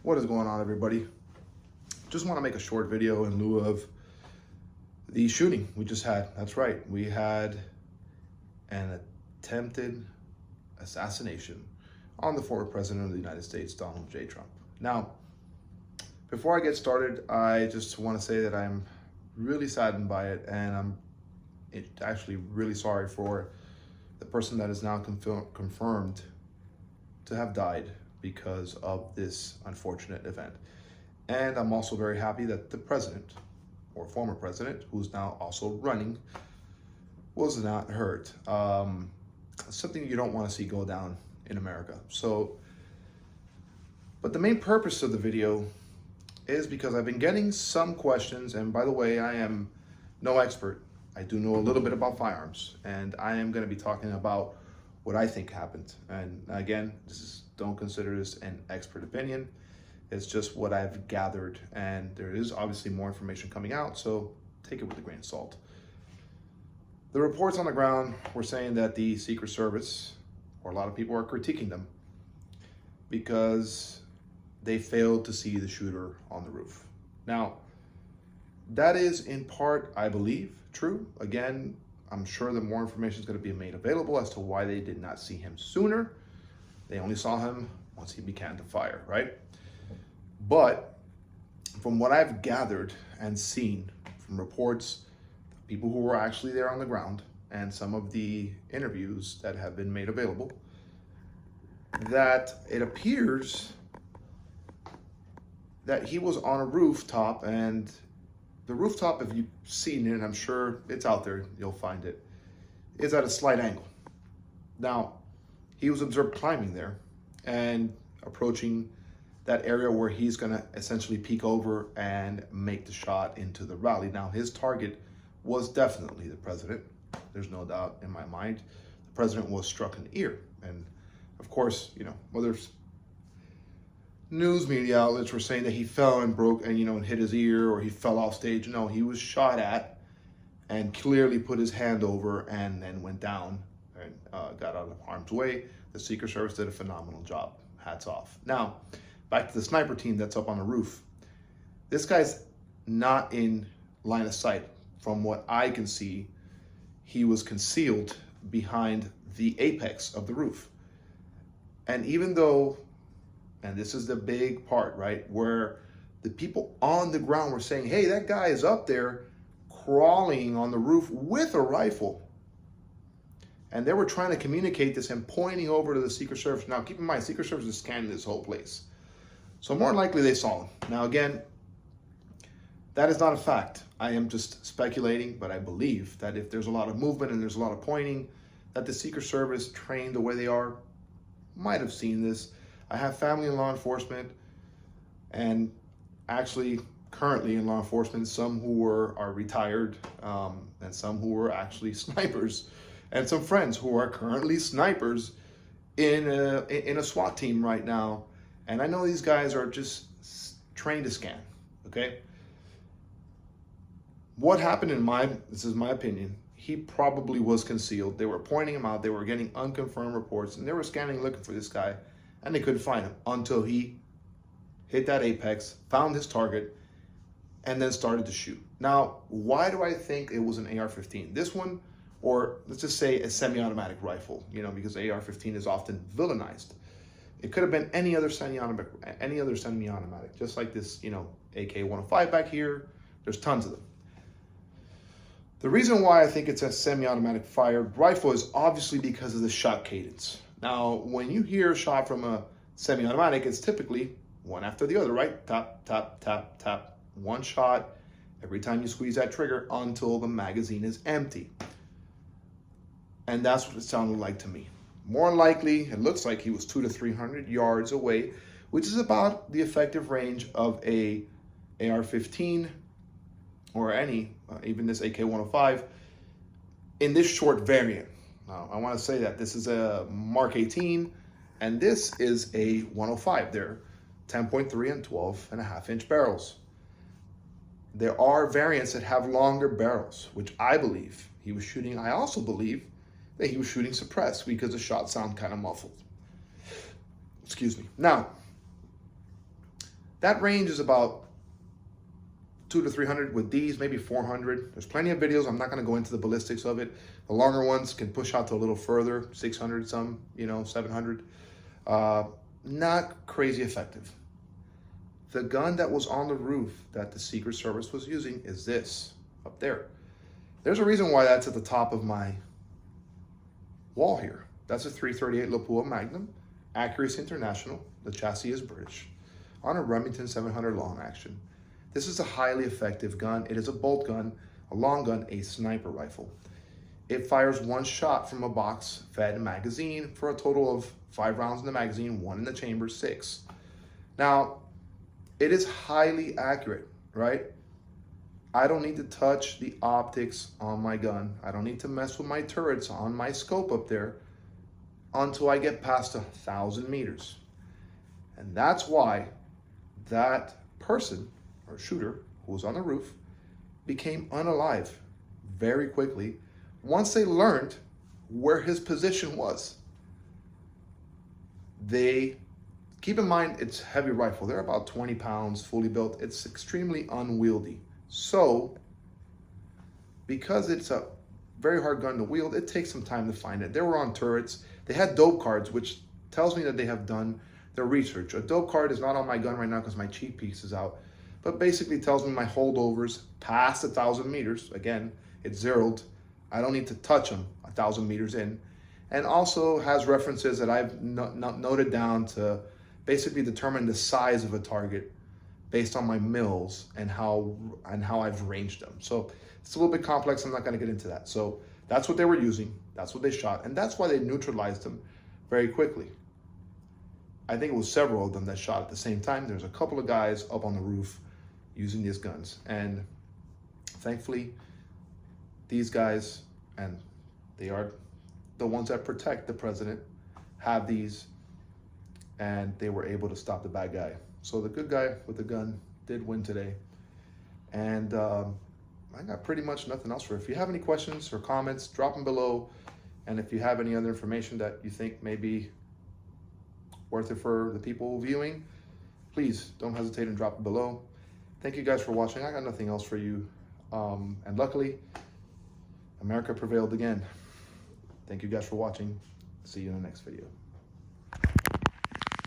What is going on, everybody? Just want to make a short video in lieu of the shooting we just had. That's right, we had an attempted assassination on the former president of the United States, Donald J. Trump. Now, before I get started, I just want to say that I'm really saddened by it, and I'm actually really sorry for the person that is now confirmed to have died because of this unfortunate event. And I'm also very happy that the president, or former president, who's now also running, was not hurt. Something you don't want to see go down in America. But the main purpose of the video is because I've been getting some questions, and by the way, I am no expert. I do know a little bit about firearms, and I am going to be talking about what I think happened. And again, don't consider this an expert opinion. It's just what I've gathered, and there is obviously more information coming out, so take it with a grain of salt. The reports on the ground were saying that the Secret Service, or a lot of people are critiquing them, because they failed to see the shooter on the roof. Now, that is in part, I believe, true. Again, I'm sure that more information is going to be made available as to why they did not see him sooner. They only saw him once he began to fire, right? But from what I've gathered and seen from reports, people who were actually there on the ground, and some of the interviews that have been made available, that it appears that he was on a rooftop, and the rooftop, if you've seen it, I'm sure it's out there, you'll find it, is at a slight angle. Now, he was observed climbing there and approaching that area where he's gonna essentially peek over and make the shot into the rally. Now, his target was definitely the president. There's no doubt in my mind. The president was struck in the ear. And of course, whether news media outlets were saying that he fell and broke and hit his ear, or he fell off stage. No, he was shot at and clearly put his hand over and then went down and got out of harm's way. The Secret Service did a phenomenal job. Hats off. Now, back to the sniper team that's up on the roof. This guy's not in line of sight. From what I can see, he was concealed behind the apex of the roof. And even though, and this is the big part, right, where the people on the ground were saying, hey, that guy is up there crawling on the roof with a rifle. And they were trying to communicate this and pointing over to the Secret Service. Now, keep in mind, Secret Service is scanning this whole place. So more than likely they saw him. Now, again, that is not a fact. I am just speculating, but I believe that if there's a lot of movement and there's a lot of pointing, that the Secret Service, trained the way they are, might have seen this. I have family in law enforcement, and actually currently in law enforcement, some who are retired, and some who are actually snipers, and some friends who are currently snipers in a SWAT team right now. And I know these guys are just trained to scan, okay? What happened this is my opinion, he probably was concealed. They were pointing him out. They were getting unconfirmed reports, and they were scanning looking for this guy, and they couldn't find him until he hit that apex, found his target, and then started to shoot. Now, why do I think it was an AR-15? This one, or let's just say a semi-automatic rifle, because AR-15 is often villainized. It could have been any other semi-automatic, just like this, AK-105 back here. There's tons of them. The reason why I think it's a semi-automatic fired rifle is obviously because of the shot cadence. Now, when you hear a shot from a semi-automatic, it's typically one after the other, right? Tap, tap, tap, tap. One shot every time you squeeze that trigger until the magazine is empty. And that's what it sounded like to me. More likely, it looks like he was 200 to 300 yards away, which is about the effective range of a AR-15 or any, even this AK-105, in this short variant. Now, I want to say that this is a Mark 18, and this is a 105. They're 10.3 and 12.5-inch barrels. There are variants that have longer barrels, which I believe he was shooting. I also believe that he was shooting suppressed because the shots sound kind of muffled. Excuse me. Now, That range is about 200 to 300 with these, maybe 400. There's plenty of videos. I'm not going to go into the ballistics of it. The longer ones can push out to a little further, 600 some, 700. Not crazy effective. The gun that was on the roof that the Secret Service was using is this up there. There's a reason why that's at the top of my wall here. That's a 338 Lapua Magnum, Accuracy International. The chassis is British, on a Remington 700 long action. This is a highly effective gun. It is a bolt gun, a long gun, a sniper rifle. It fires one shot from a box fed magazine for a total of 5 rounds in the magazine, 1 in the chamber, 6. Now, it is highly accurate, right? I don't need to touch the optics on my gun. I don't need to mess with my turrets on my scope up there until I get past 1,000 meters. And that's why that person or shooter who was on the roof became unalive very quickly once they learned where his position was. They, keep in mind, it's heavy rifle. They're about 20 pounds, fully built. It's extremely unwieldy. So, because it's a very hard gun to wield, it takes some time to find it. They were on turrets. They had dope cards, which tells me that they have done their research. A dope card is not on my gun right now because my cheap piece is out, but basically tells me my holdovers past 1,000 meters. Again, it's zeroed. I don't need to touch them 1,000 meters in. And also has references that I've noted down to basically determine the size of a target based on my mills and how I've ranged them. So it's a little bit complex. I'm not going to get into that. So that's what they were using. That's what they shot. And that's why they neutralized them very quickly. I think it was several of them that shot at the same time. There's a couple of guys up on the roof using these guns. And thankfully, these guys, and they are the ones that protect the president, have these, and they were able to stop the bad guy. So the good guy with the gun did win today. And I got pretty much nothing else for you. If you have any questions or comments, drop them below. And if you have any other information that you think may be worth it for the people viewing, please don't hesitate and drop it below. Thank you guys for watching. I got nothing else for you. And luckily, America prevailed again. Thank you guys for watching. See you in the next video.